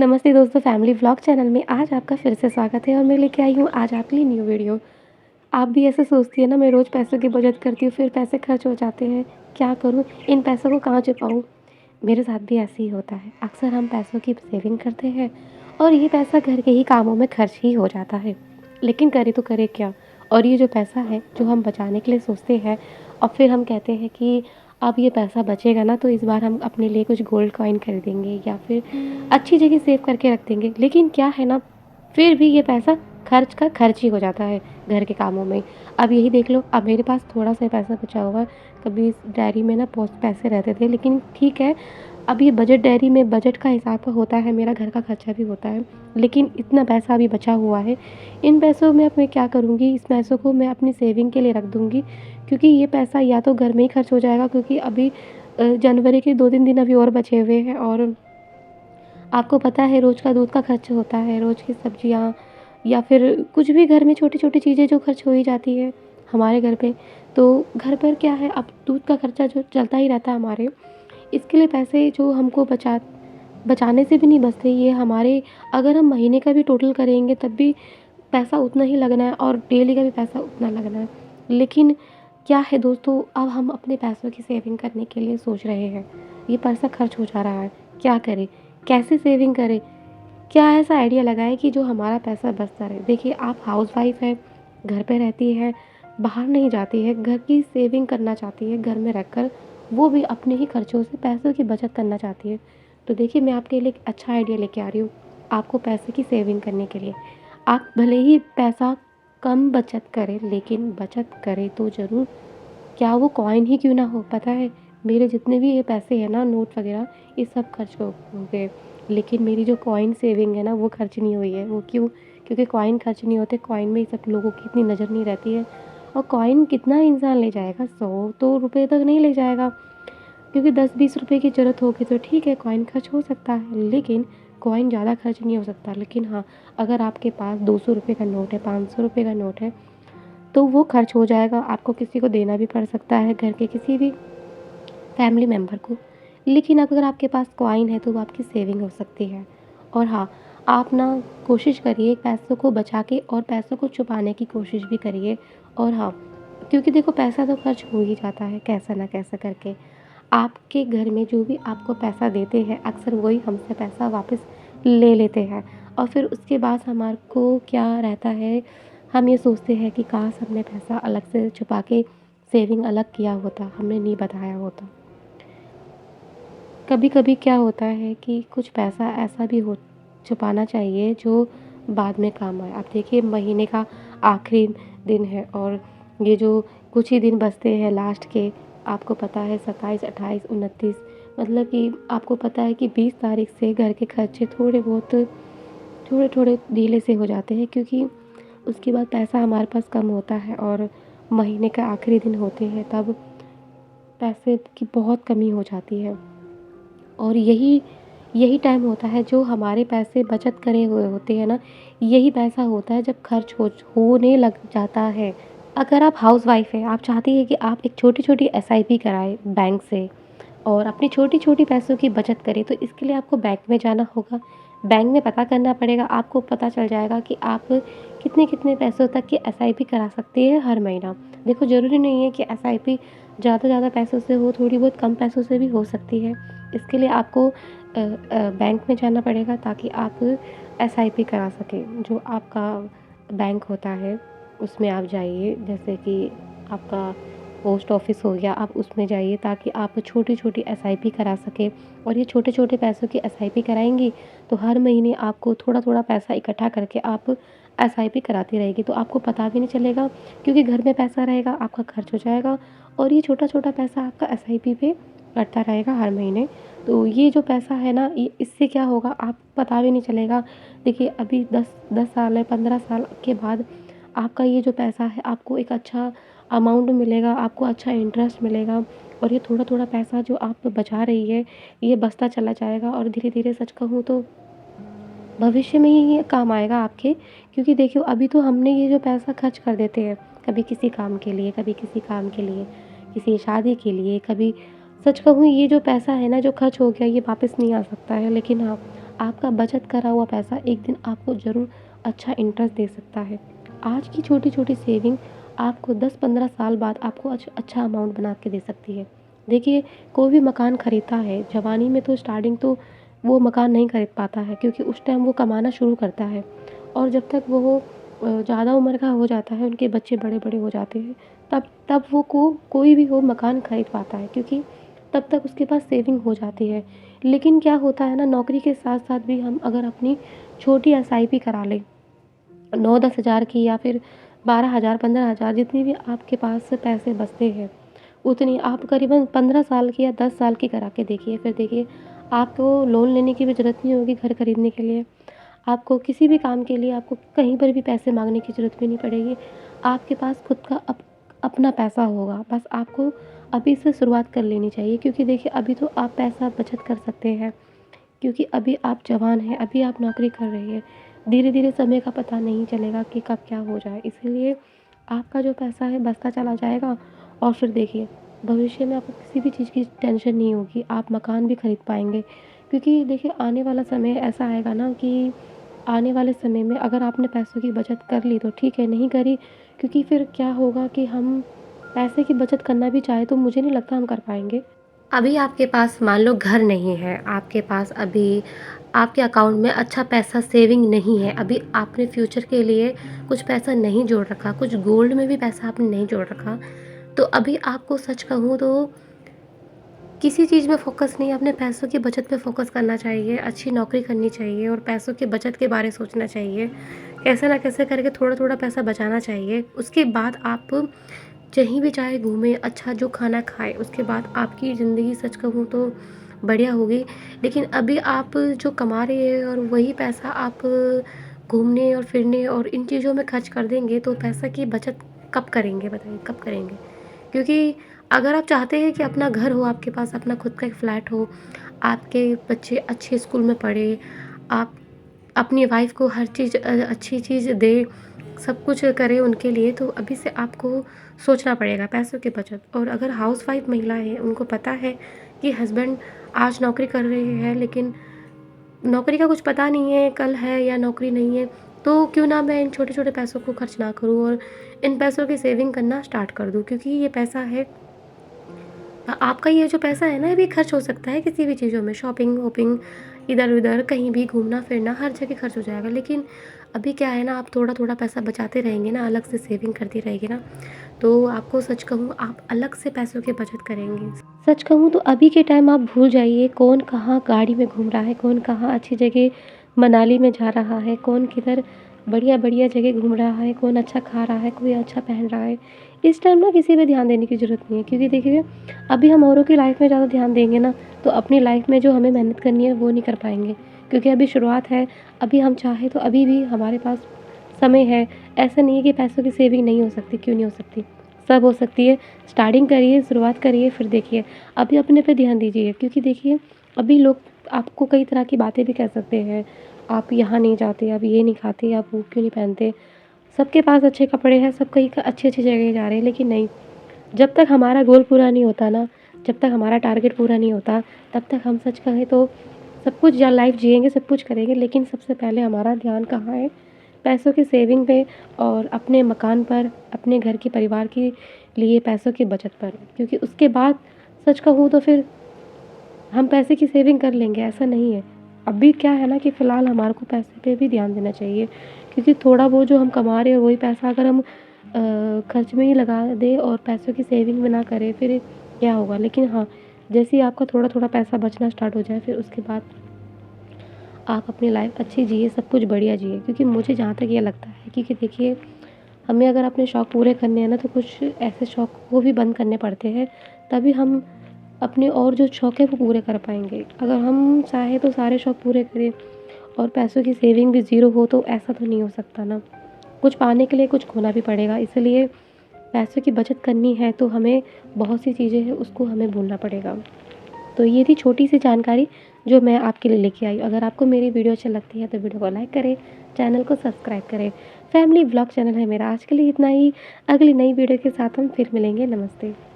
नमस्ते दोस्तों, family vlog channel में आज आपका फिर से स्वागत है और मैं लेके आई हूँ आज आपके लिए न्यू वीडियो। आप भी ऐसे सोचती है ना, मैं रोज़ पैसों की बचत करती हूँ, फिर पैसे खर्च हो जाते हैं, क्या करूँ? इन पैसों को कहाँ छुपाऊँ? मेरे साथ भी ऐसे ही होता है। अक्सर हम पैसों की सेविंग करते हैं और ये पैसा घर के ही कामों में खर्च ही हो जाता है। लेकिन करें तो करें क्या? और ये जो पैसा है, जो हम बचाने के लिए सोचते हैं और फिर हम कहते हैं कि अब ये पैसा बचेगा ना, तो इस बार हम अपने लिए कुछ गोल्ड कॉइन खरीदेंगे या फिर अच्छी जगह सेव करके रख देंगे। लेकिन क्या है ना, फिर भी ये पैसा खर्च का खर्च ही हो जाता है घर के कामों में। अब यही देख लो, अब मेरे पास थोड़ा-सा पैसा बचा हुआ है। कभी इस डायरी में ना बहुत पैसे रहते थे, लेकिन ठीक है, अब ये बजट डायरी में बजट का हिसाब का होता है, मेरा घर का खर्चा भी होता है। लेकिन इतना पैसा अभी बचा हुआ है, इन पैसों में अब मैं क्या करूँगी? इस पैसों को मैं अपनी सेविंग के लिए रख दूँगी, क्योंकि ये पैसा या तो घर में ही खर्च हो जाएगा, क्योंकि अभी जनवरी के 2-3 दिन अभी और बचे हुए हैं और आपको पता है रोज़ का दूध का खर्च होता है, रोज़ की सब्जियाँ या फिर कुछ भी घर में छोटी-छोटी चीज़ें जो खर्च हो ही जाती है हमारे घर पे। तो घर पर क्या है, अब दूध का खर्चा जो चलता ही रहता है हमारे, इसके लिए पैसे जो हमको बचाने से भी नहीं बचते। ये हमारे, अगर हम महीने का भी टोटल करेंगे तब भी पैसा उतना ही लगना है और डेली का भी पैसा उतना लगना है। लेकिन क्या है दोस्तों, अब हम अपने पैसों की सेविंग करने के लिए सोच रहे हैं। ये पैसा खर्च हो जा रहा है, क्या करें? कैसे सेविंग करें? क्या ऐसा आइडिया लगाएँ कि जो हमारा पैसा बचता रहे? देखिए, आप हाउसवाइफ़ हैं, घर पे रहती हैं, बाहर नहीं जाती हैं, घर की सेविंग करना चाहती हैं, घर में रहकर वो भी अपने ही खर्चों से पैसों की बचत करना चाहती हैं। तो देखिए, मैं आपके लिए एक अच्छा आइडिया लेके आ रही हूँ, आपको पैसे की सेविंग करने के लिए। आप भले ही पैसा कम बचत करें, लेकिन बचत करें तो ज़रूर। क्या वो कॉइन ही क्यों ना हो, पता है, मेरे जितने भी ये पैसे हैं ना, नोट वगैरह, ये सब खर्च हो गए। लेकिन मेरी जो कॉइन सेविंग है ना, वो खर्च नहीं हुई है। वो क्यों? क्योंकि कॉइन खर्च नहीं होते, कॉइन में सब लोगों की इतनी नज़र नहीं रहती है। और कॉइन कितना इंसान ले जाएगा? 100 तो रुपए तक नहीं ले जाएगा, क्योंकि 10-20 रुपए की ज़रूरत होगी तो ठीक है, कॉइन खर्च हो सकता है, लेकिन कॉइन ज़्यादा खर्च नहीं हो सकता। लेकिन हाँ, अगर आपके पास 200 रुपए का नोट है, 500 रुपए का नोट है, तो वो खर्च हो जाएगा, आपको किसी को देना भी पड़ सकता है, घर के किसी भी फैमिली मेंबर को। लेकिन अगर आपके पास कॉइन है तो वो आपकी सेविंग हो सकती है। और हाँ, आप ना कोशिश करिए पैसों को बचा के और पैसों को छुपाने की कोशिश भी करिए। और हाँ, क्योंकि देखो पैसा तो खर्च हो ही जाता है कैसा ना कैसा करके। आपके घर में जो भी आपको पैसा देते हैं, अक्सर वही हमसे पैसा वापस ले लेते हैं और फिर उसके बाद हमारे को क्या रहता है, हम ये सोचते हैं कि काश हमने पैसा अलग से छुपा के सेविंग अलग किया होता, हमने नहीं बताया होता। कभी-कभी क्या होता है कि कुछ पैसा ऐसा भी हो छुपाना चाहिए जो बाद में काम आए। अब देखिए, महीने का आखिरी दिन है और ये जो कुछ ही दिन बचते हैं लास्ट के, आपको पता है 27, 28, 29, मतलब कि आपको पता है कि 20 तारीख से घर के खर्चे थोड़े-थोड़े ढीले से हो जाते हैं, क्योंकि उसके बाद पैसा हमारे पास कम होता है और महीने का आखिरी दिन होते हैं, तब पैसे की बहुत कमी हो जाती है। और यही यही टाइम होता है जो हमारे पैसे बचत करे हुए होते हैं ना, यही पैसा होता है जब खर्च होने लग जाता है। अगर आप हाउसवाइफ़ हैं, आप चाहती हैं कि आप एक छोटी-छोटी एसआईपी कराएँ बैंक से और अपनी छोटी-छोटी पैसों की बचत करें, तो इसके लिए आपको बैंक में जाना होगा। बैंक में पता करना पड़ेगा, आपको पता चल जाएगा कि आप कितने-कितने पैसों तक की एसआईपी करा सकती हैं हर महीना। देखो, ज़रूरी नहीं है कि एसआईपी ज़्यादा पैसों से हो, थोड़ी बहुत कम पैसों से भी हो सकती है। इसके लिए आपको बैंक में जाना पड़ेगा ताकि आप एसआईपी करा सकें। जो आपका बैंक होता है, उसमें आप जाइए, जैसे कि आपका पोस्ट ऑफिस हो गया, आप उसमें जाइए ताकि आप छोटी-छोटी एसआईपी करा सकें। और ये छोटे-छोटे पैसों की एसआईपी कराएँगी, तो हर महीने आपको थोड़ा-थोड़ा पैसा इकट्ठा करके आप एसआईपी कराती रहेगी, तो आपको पता भी नहीं चलेगा, क्योंकि घर में पैसा रहेगा, आपका खर्च हो जाएगा और ये छोटा-छोटा पैसा आपका एसआईपी पे कटता रहेगा हर महीने। तो ये जो पैसा है ना, ये इससे क्या होगा, आपको पता भी नहीं चलेगा। देखिए, अभी 10 साल है, 15 साल के बाद आपका ये जो पैसा है, आपको एक अच्छा अमाउंट मिलेगा, आपको अच्छा इंटरेस्ट मिलेगा और ये थोड़ा-थोड़ा पैसा जो आप बचा रही है, ये बचता चला जाएगा और धीरे-धीरे, सच कहूँ तो भविष्य में ये काम आएगा आपके। क्योंकि देखिए, अभी तो हमने ये जो पैसा खर्च कर देते हैं, कभी किसी काम के लिए, कभी किसी काम के लिए, किसी शादी के लिए, कभी, सच कहूँ, ये जो पैसा है ना जो खर्च हो गया, ये वापस नहीं आ सकता है। लेकिन हाँ, आपका बचत करा हुआ पैसा एक दिन आपको ज़रूर अच्छा इंटरेस्ट दे सकता है। आज की छोटी-छोटी सेविंग आपको 10-15 साल बाद आपको अच्छा अमाउंट बना के दे सकती है। देखिए, कोई भी मकान खरीदता है, जवानी में तो स्टार्टिंग तो वो मकान नहीं खरीद पाता है क्योंकि उस टाइम वो कमाना शुरू करता है और जब तक वो ज़्यादा उम्र का हो जाता है, उनके बच्चे बड़े-बड़े हो जाते हैं, तब तब वो कोई भी वो मकान खरीद पाता है क्योंकि तब तक उसके पास सेविंग हो जाती है। लेकिन क्या होता है ना, नौकरी के साथ-साथ भी हम अगर अपनी छोटी एसआईपी करा लें 9-10 हज़ार की या फिर 12,000 15,000 जितनी भी आपके पास पैसे बचते हैं, उतनी आप करीबन 15 साल की या 10 साल की करा के देखिए। फिर देखिए, आपको लोन लेने की भी ज़रूरत नहीं होगी घर खरीदने के लिए। आपको किसी भी काम के लिए आपको कहीं पर भी पैसे माँगने की ज़रूरत भी नहीं पड़ेगी। आपके पास खुद का अपना पैसा होगा। बस आपको अभी से शुरुआत कर लेनी चाहिए क्योंकि देखिए अभी तो आप पैसा बचत कर सकते हैं। क्योंकि अभी आप जवान हैं, अभी आप नौकरी कर रही हैं। धीरे-धीरे समय का पता नहीं चलेगा कि कब क्या हो जाए। इसीलिए आपका जो पैसा है बचता चला जाएगा और फिर देखिए भविष्य में आपको किसी भी चीज़ की टेंशन नहीं होगी। आप मकान भी खरीद पाएँगे क्योंकि देखिए आने वाला समय ऐसा आएगा ना कि आने वाले समय में अगर आपने पैसों की बचत कर ली तो ठीक है, नहीं करी क्योंकि फिर क्या होगा कि हम पैसे की बचत करना भी चाहें तो मुझे नहीं लगता हम कर पाएँगे। अभी आपके पास मान लो घर नहीं है, आपके पास अभी आपके अकाउंट में अच्छा पैसा सेविंग नहीं है, अभी आपने फ्यूचर के लिए कुछ पैसा नहीं जोड़ रखा, कुछ गोल्ड में भी पैसा आपने नहीं जोड़ रखा, तो अभी आपको सच कहूँ तो किसी चीज़ में फ़ोकस नहीं, अपने पैसों की बचत पे फ़ोकस करना चाहिए, अच्छी नौकरी करनी चाहिए और पैसों की बचत के बारे सोचना चाहिए। कैसे ना कैसे करके थोड़ा-थोड़ा पैसा बचाना चाहिए। उसके बाद आप कहीं भी चाहे घूमें, अच्छा जो खाना खाएँ, उसके बाद आपकी ज़िंदगी सच कहूँ तो बढ़िया होगी। लेकिन अभी आप जो कमा रहे हैं और वही पैसा आप घूमने और फिरने और इन चीज़ों में खर्च कर देंगे, तो पैसा की बचत कब करेंगे बताइए, कब करेंगे? क्योंकि अगर आप चाहते हैं कि अपना घर हो, आपके पास अपना खुद का एक फ्लैट हो, आपके बच्चे अच्छे स्कूल में पढ़े, आप अपनी वाइफ़ को हर चीज़ अच्छी चीज़ दें, सब कुछ करें उनके लिए, तो अभी से आपको सोचना पड़ेगा पैसों की बचत। और अगर हाउसवाइफ़ महिला है, उनको पता है कि हस्बैंड आज नौकरी कर रहे हैं, लेकिन नौकरी का कुछ पता नहीं है, कल है या नौकरी नहीं है, तो क्यों ना मैं इन छोटे-छोटे पैसों को खर्च ना करूँ और इन पैसों की सेविंग करना स्टार्ट कर दूँ क्योंकि ये पैसा है आपका ये जो पैसा है ना, ये भी खर्च हो सकता है किसी भी चीज़ों में, शॉपिंग-वॉपिंग, इधर-उधर कहीं भी घूमना-फिरना हर जगह खर्च हो जाएगा। लेकिन अभी क्या है ना, आप थोड़ा-थोड़ा पैसा बचाते रहेंगे ना, अलग से सेविंग करती रहेंगे ना, तो आपको सच कहूँ आप अलग से पैसों की बचत करेंगे। सच कहूँ तो अभी के टाइम आप भूल जाइए कौन कहाँ गाड़ी में घूम रहा है, कौन कहाँ अच्छी जगह मनाली में जा रहा है, कौन किधर बढ़िया-बढ़िया जगह घूम रहा है, कौन अच्छा खा रहा है, कोई अच्छा पहन रहा है। इस टाइम ना किसी पे ध्यान देने की ज़रूरत नहीं है क्योंकि देखिए अभी हम औरों की लाइफ़ में ज़्यादा ध्यान देंगे ना, तो अपनी लाइफ़ में जो हमें मेहनत करनी है वो नहीं कर पाएँगे क्योंकि अभी शुरुआत है, अभी हम चाहें तो अभी भी हमारे पास समय है। ऐसा नहीं है कि पैसों की सेविंग नहीं हो सकती, क्यों नहीं हो सकती? सब हो सकती है। स्टार्टिंग करिए, शुरुआत करिए, फिर देखिए। अभी अपने पे ध्यान दीजिए क्योंकि देखिए अभी लोग आपको कई तरह की बातें भी कह सकते हैं। आप यहाँ नहीं जाते, आप ये नहीं खाते, आप वो क्यों नहीं पहनते? सबके पास अच्छे कपड़े हैं, सब कहीं अच्छी-अच्छी जगह जा रहे हैं, लेकिन नहीं, जब तक हमारा गोल पूरा नहीं होता ना, जब तक हमारा टारगेट पूरा नहीं होता, तब तक हम सच कहें तो सब कुछ या लाइफ़ जिएँगे, सब कुछ करेंगे, लेकिन सबसे पहले हमारा ध्यान कहाँ है? पैसों की सेविंग पे और अपने मकान पर, अपने घर के परिवार के लिए पैसों की बचत पर। क्योंकि उसके बाद सच कहूँ तो फिर हम पैसे की सेविंग कर लेंगे, ऐसा नहीं है। अभी क्या है ना कि फ़िलहाल हमारे को पैसे पे भी ध्यान देना चाहिए क्योंकि थोड़ा बहुत जो हम कमा रहे हैं वही पैसा अगर हम खर्च में ही लगा दें और पैसों की सेविंग भी ना करें फिर क्या होगा? लेकिन हाँ, जैसे ही आपका थोड़ा-थोड़ा पैसा बचना स्टार्ट हो जाए फिर उसके बाद आप अपनी लाइफ़ अच्छी जिए, सब कुछ बढ़िया जिए क्योंकि मुझे जहाँ तक ये लगता है क्योंकि देखिए हमें अगर अपने शौक पूरे करने हैं ना तो कुछ ऐसे शौक को भी बंद करने पड़ते हैं, तभी हम अपने और जो शौक है वो पूरे कर पाएँगे। अगर हम चाहें तो सारे शौक पूरे करें और पैसों की सेविंग भी ज़ीरो हो तो ऐसा तो नहीं हो सकता ना। कुछ पाने के लिए कुछ खोना भी पड़ेगा, इसलिए पैसों की बचत करनी है तो हमें बहुत सी चीज़ें हैं उसको हमें भूलना पड़ेगा। तो ये थी छोटी-सी जानकारी जो मैं आपके लिए लेके आई। अगर आपको मेरी वीडियो अच्छी लगती है तो वीडियो को लाइक करें, चैनल को सब्सक्राइब करें। फैमिली व्लॉग चैनल है मेरा। आज के लिए इतना ही, अगली नई वीडियो के साथ हम फिर मिलेंगे। नमस्ते।